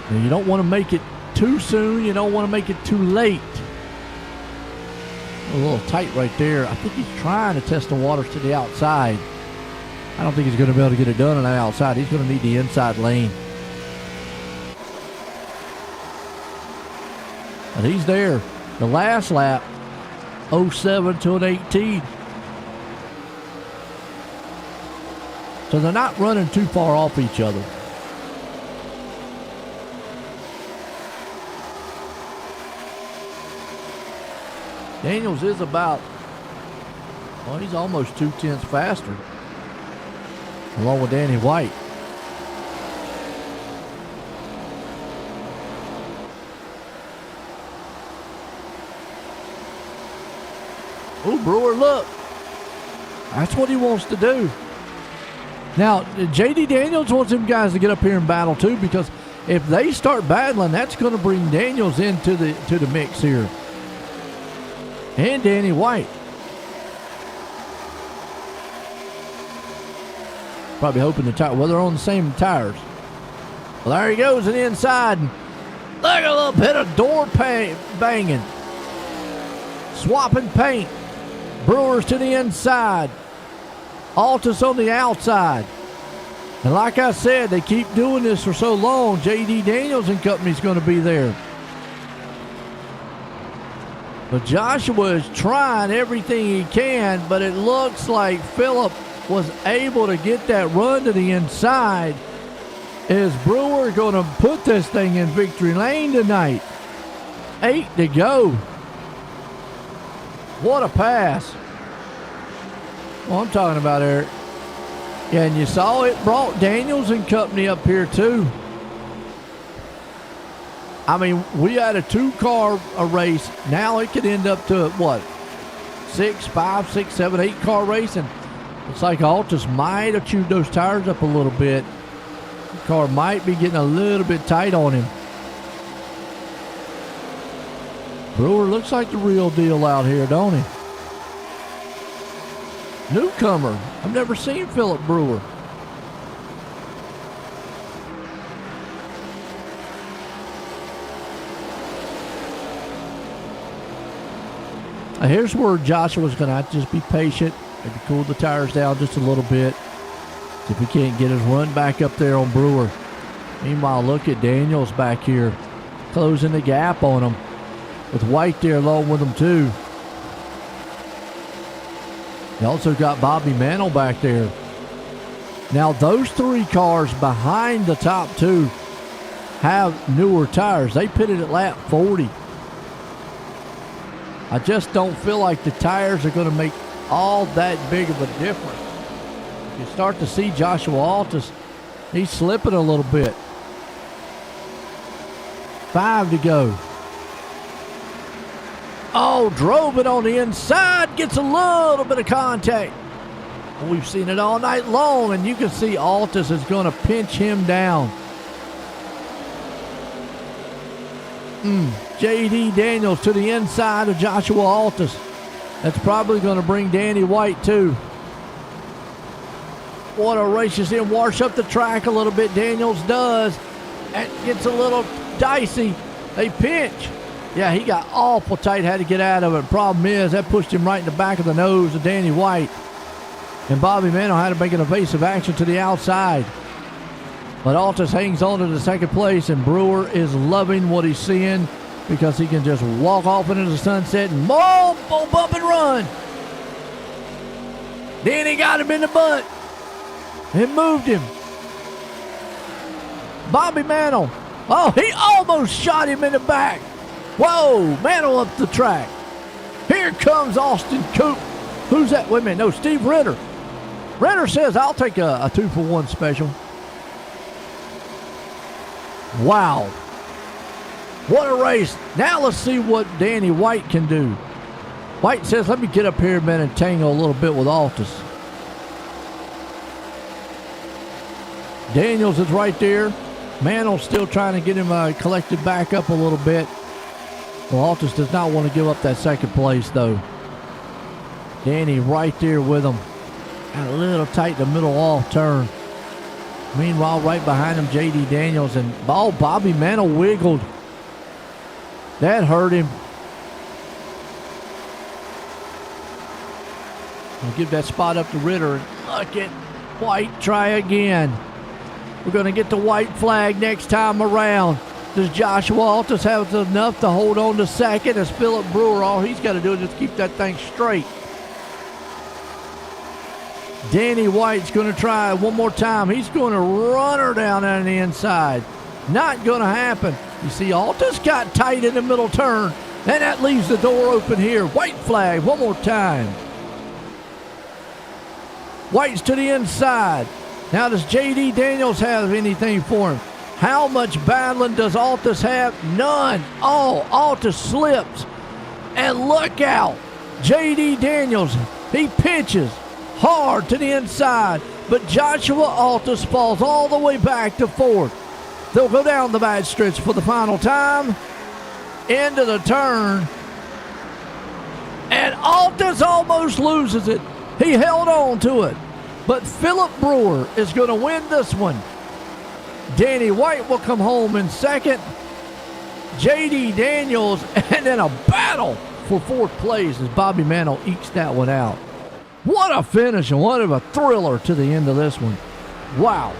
Now, you don't want to make it too soon. You don't want to make it too late. A little tight right there. I think he's trying to test the waters to the outside. I don't think he's going to be able to get it done on the outside. He's going to need the inside lane. But he's there. The last lap, 07 to an 18. So they're not running too far off each other. Daniels is about, well, he's almost 2/10 faster, along with Danny White. Oh, Brewer, look. That's what he wants to do. Now, J.D. Daniels wants them guys to get up here and battle too, because if they start battling, that's going to bring Daniels into the mix here. And Danny White. Probably hoping the tire. Well, they're on the same tires. Well, there he goes in the inside. And look at a little bit of door banging. Swapping paint. Brewers to the inside. Altus on the outside. And like I said, they keep doing this for so long. J.D. Daniels and company's going to be there. But Joshua is trying everything he can, but it looks like Phillip was able to get that run to the inside. Is Brewer going to put this thing in victory lane tonight? 8 to go. What a pass. Well, I'm talking about, Eric. Yeah, and you saw it brought Daniels and company up here too. I mean, we had a 2-car race. Now it could end up to what? 6, 5, 6, 7, 8-car race. And it's like Altus might have chewed those tires up a little bit. The car might be getting a little bit tight on him. Brewer looks like the real deal out here, don't he? Newcomer. I've never seen Phillip Brewer. Here's where Joshua's going to have to just be patient. Maybe cool the tires down just a little bit. See if he can't get his run back up there on Brewer. Meanwhile, look at Daniels back here, closing the gap on him, with White there along with him too. They also got Bobby Mantle back there. Now those 3 cars behind the top 2 have newer tires. They pitted at lap 40. I just don't feel like the tires are going to make all that big of a difference. You start to see Joshua Altus, he's slipping a little bit. 5 to go. Oh, drove it on the inside, gets a little bit of contact. We've seen it all night long, and you can see Altus is going to pinch him down. J.D. Daniels to the inside of Joshua Altus. That's probably going to bring Danny White too. What a race. You see him wash up the track a little bit. Daniels does. And gets a little dicey. They pinch. Yeah, he got awful tight. Had to get out of it. Problem is, that pushed him right in the back of the nose of Danny White. And Bobby Mantle had to make an evasive action to the outside. But Altus hangs on to the second place, and Brewer is loving what he's seeing because he can just walk off into the sunset and boom, bump and run. Then he got him in the butt and moved him. Bobby Mantle. Oh, he almost shot him in the back. Whoa, Mantle up the track. Here comes Austin Coop. Who's that? Wait a minute. No, Steve Ritter. Ritter says, I'll take a 2-for-1 special. Wow. What a race. Now let's see what Danny White can do. White says, let me get up here a minute and tangle a little bit with Altus. Daniels is right there. Mantle's still trying to get him collected back up a little bit. Well, Altus does not want to give up that second place, though. Danny right there with him. Got a little tight in the middle off turn. Meanwhile, right behind him, J.D. Daniels. And Bobby Mantle wiggled. That hurt him. I'll give that spot up to Ritter. And look at White try again. We're going to get the white flag next time around. Does Joshua Altus have enough to hold on to second? As Philip Brewer, all he's got to do is just keep that thing straight. Danny White's going to try one more time. He's going to run her down on the inside. Not going to happen. You see, Altus got tight in the middle turn, and that leaves the door open here. White flag one more time. White's to the inside. Now, does J.D. Daniels have anything for him? How much battling does Altus have? None. Oh, Altus slips. And look out. J.D. Daniels, he pitches hard to the inside, but Joshua Altus falls all the way back to fourth. They'll go down the bad stretch for the final time. Into the turn. And Altus almost loses it. He held on to it. But Philip Brewer is going to win this one. Danny White will come home in second. J.D. Daniels, and then a battle for fourth place as Bobby Mantle ekes that one out. What a finish and what a thriller to the end of this one. Wow.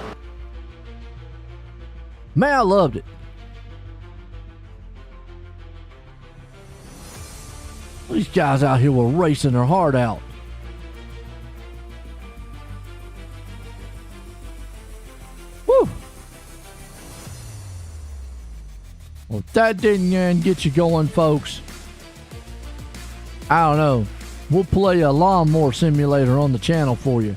Man, I loved it. These guys out here were racing their heart out. Woo. Well, if that didn't get you going, folks, I don't know. We'll play a lawnmower simulator on the channel for you.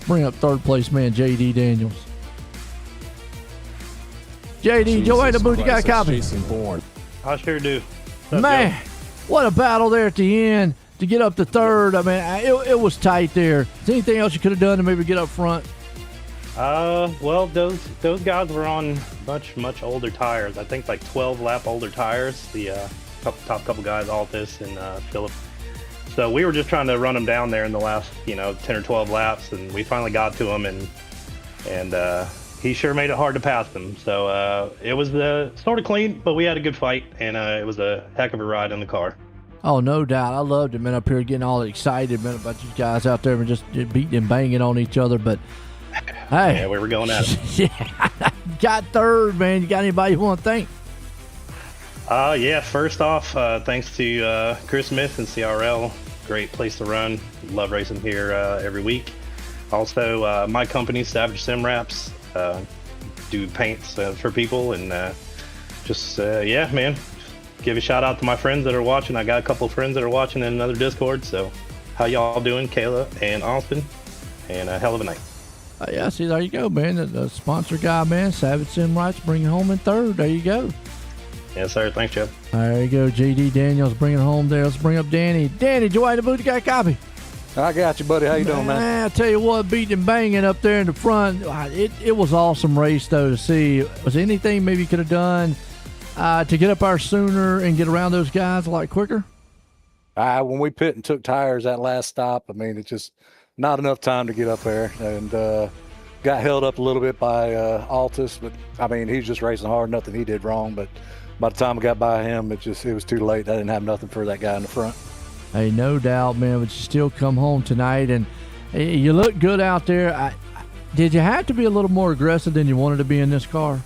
Bring up third place man J.D. Daniels. J.D., Joey the Booty got a copy. I sure do. Man, what a battle there at the end to get up to third. I mean, it was tight there. Is there anything else you could have done to maybe get up front? Well, those guys were on much older tires. I think like 12 lap older tires. The top couple guys, Altus and Philip. So we were just trying to run them down there in the last 10 or 12 laps, and we finally got to him, and he sure made it hard to pass them. So it was sort of clean, but we had a good fight, and it was a heck of a ride in the car. Oh, no doubt. I loved it, man, up here getting all excited, man, about you guys out there and just beating and banging on each other. But, hey. Yeah, we were going at it. Yeah, got third, man. You got anybody you want to thank? Yeah, first off, thanks to Chris Smith and CRL. Great place to run. Love racing here every week. Also, my company, Savage Sim Wraps, do paints for people, and yeah, man, give a shout out to my friends that are watching. I got a couple of friends that are watching in another Discord. So, how y'all doing, Kayla and Austin? And a hell of a night. Yeah, see, there you go, man. The sponsor guy, man, Savage Sim Wraps, bring it home in third. There you go. Yes, sir. Thanks, Joe. There you go. J.D. Daniels bringing it home there. Let's bring up Danny. Danny, Joey the Booty got a copy. I got you, buddy. How you doing, man? I tell you what, beating and banging up there in the front. It was awesome race, though, to see. Was there anything maybe you could have done to get up there sooner and get around those guys a lot quicker? When we pit and took tires that last stop, I mean, it's just not enough time to get up there, and got held up a little bit by Altus. But, I mean, he's just racing hard. Nothing he did wrong, but by the time I got by him, it was too late. I didn't have nothing for that guy in the front. Hey, no doubt, man, but you still come home tonight, and you look good out there. Did you have to be a little more aggressive than you wanted to be in this car?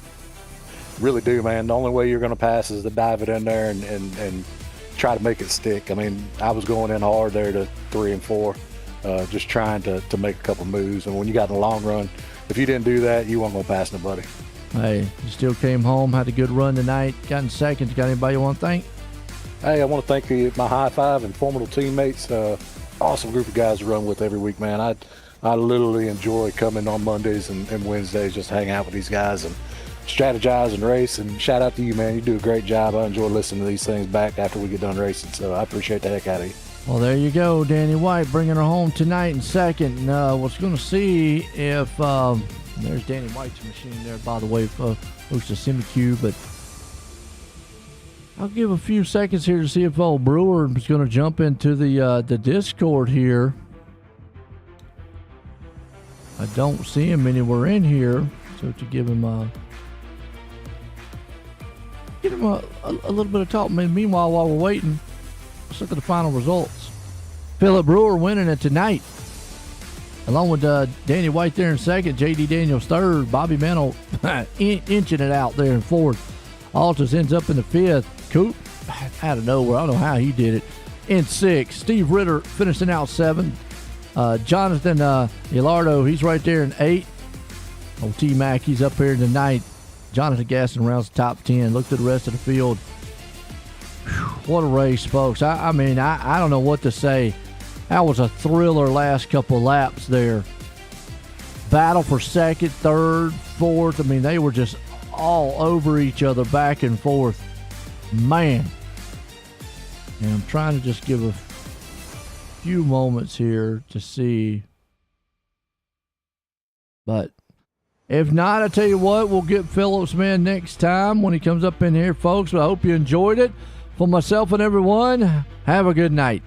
Really do, man. The only way you're going to pass is to dive it in there and try to make it stick. I mean, I was going in hard there to 3 and 4, just trying to make a couple moves. And when you got in the long run, if you didn't do that, you weren't going to pass nobody. Hey, you still came home, had a good run tonight, got in second. You got anybody you want to thank? Hey, I want to thank my high five and formidable teammates. Awesome group of guys to run with every week, man. I literally enjoy coming on Mondays and Wednesdays, just hang out with these guys and strategize and race. And shout out to you, man. You do a great job. I enjoy listening to these things back after we get done racing, so I appreciate the heck out of you. Well, there you go, Danny White bringing her home tonight in second. Was going to see if there's Danny White's machine there, by the way, folks, a semi-Q, but I'll give a few seconds here to see if old Brewer is going to jump into the Discord here. I don't see him anywhere in here, so to give him a little bit of talk. Meanwhile, while we're waiting, let's look at the final results. Philip Brewer winning it tonight, along with Danny White there in second, J.D. Daniels third, Bobby Mantle inching it out there in fourth. Altus ends up in the fifth. Coop, out of nowhere, I don't know how he did it, in sixth. Steve Ritter finishing out seventh. Jonathan Ilardo, he's right there in eighth. Old T-Mac, he's up here in the ninth. Jonathan Gaston rounds the top 10. Look at the rest of the field. Whew, what a race, folks. I mean, I don't know what to say. That was a thriller last couple laps there. Battle for second, third, fourth. I mean, they were just all over each other back and forth. Man. And I'm trying to just give a few moments here to see. But if not, I tell you what, we'll get Phillips man next time when he comes up in here, folks. But I hope you enjoyed it. For myself and everyone, have a good night.